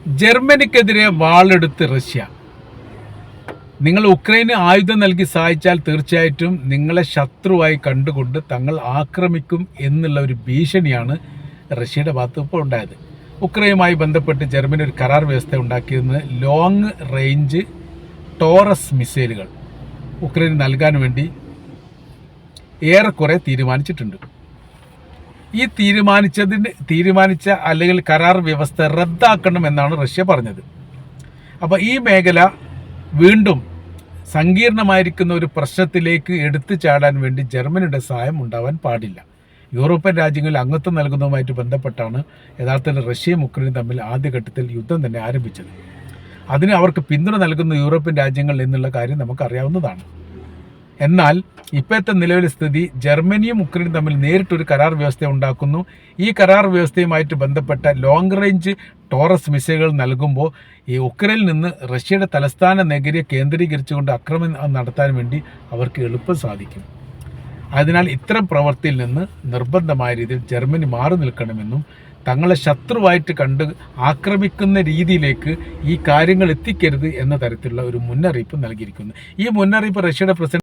ജർമ്മനിക്കെതിരെ വാളെടുത്ത് Russia. നിങ്ങൾ ഉക്രൈന് ആയുധം നൽകി സഹായിച്ചാൽ തീർച്ചയായിട്ടും നിങ്ങളെ ശത്രുവായി കണ്ടുകൊണ്ട് തങ്ങൾ ആക്രമിക്കും എന്നുള്ള ഒരു ഭീഷണിയാണ് റഷ്യയുടെ ഭാഗത്ത് ഇപ്പോൾ ഉണ്ടായത്. ഉക്രൈനുമായി ബന്ധപ്പെട്ട് ജർമ്മനി ഒരു കരാർ വ്യവസ്ഥ ഉണ്ടാക്കിയിരുന്നത് ലോങ് റേഞ്ച് ടോറസ് മിസൈലുകൾ ഉക്രൈന് നൽകാൻ വേണ്ടി ഏറെക്കുറെ തീരുമാനിച്ചിട്ടുണ്ട്. ഈ തീരുമാനിച്ച അല്ലെങ്കിൽ കരാർ വ്യവസ്ഥ റദ്ദാക്കണം എന്നാണ് റഷ്യ പറഞ്ഞത്. അപ്പോൾ ഈ മേഖല വീണ്ടും സങ്കീർണമായിരിക്കുന്ന ഒരു പ്രശ്നത്തിലേക്ക് എടുത്തു ചാടാൻ വേണ്ടി ജർമ്മനിയുടെ സഹായം ഉണ്ടാവാൻ പാടില്ല. യൂറോപ്യൻ രാജ്യങ്ങളിൽ അംഗത്വം നൽകുന്നതുമായിട്ട് ബന്ധപ്പെട്ടാണ് യഥാർത്ഥത്തിൽ റഷ്യയും ഉക്രൈനും തമ്മിൽ ആദ്യഘട്ടത്തിൽ യുദ്ധം തന്നെ ആരംഭിച്ചത്. അതിന് അവർക്ക് പിന്തുണ നൽകുന്ന യൂറോപ്യൻ രാജ്യങ്ങൾ എന്നുള്ള കാര്യം നമുക്കറിയാവുന്നതാണ്. എന്നാൽ ഇപ്പോഴത്തെ നിലവിലെ സ്ഥിതി ജർമ്മനിയും ഉക്രൈനും തമ്മിൽ നേരിട്ടൊരു കരാർ വ്യവസ്ഥ ഉണ്ടാക്കുന്നു. ഈ കരാർ വ്യവസ്ഥയുമായിട്ട് ബന്ധപ്പെട്ട ലോങ് റേഞ്ച് ടോറസ് മിസൈലുകൾ നൽകുമ്പോൾ ഈ ഉക്രൈനിൽ നിന്ന് റഷ്യയുടെ തലസ്ഥാന നഗരിയെ കേന്ദ്രീകരിച്ചുകൊണ്ട് ആക്രമണം നടത്താൻ വേണ്ടി അവർക്ക് എളുപ്പം സാധിക്കും. അതിനാൽ ഇത്തരം പ്രവൃത്തിയിൽ നിന്ന് നിർബന്ധമായ രീതിയിൽ ജർമ്മനി മാറി നിൽക്കണമെന്നും തങ്ങളെ ശത്രുവായിട്ട് കണ്ട് ആക്രമിക്കുന്ന രീതിയിലേക്ക് ഈ കാര്യങ്ങൾ എത്തിക്കരുത് എന്ന തരത്തിലുള്ള ഒരു മുന്നറിയിപ്പ് നൽകിയിരിക്കുന്നു. ഈ മുന്നറിയിപ്പ് റഷ്യയുടെ പ്രസിഡന്റ്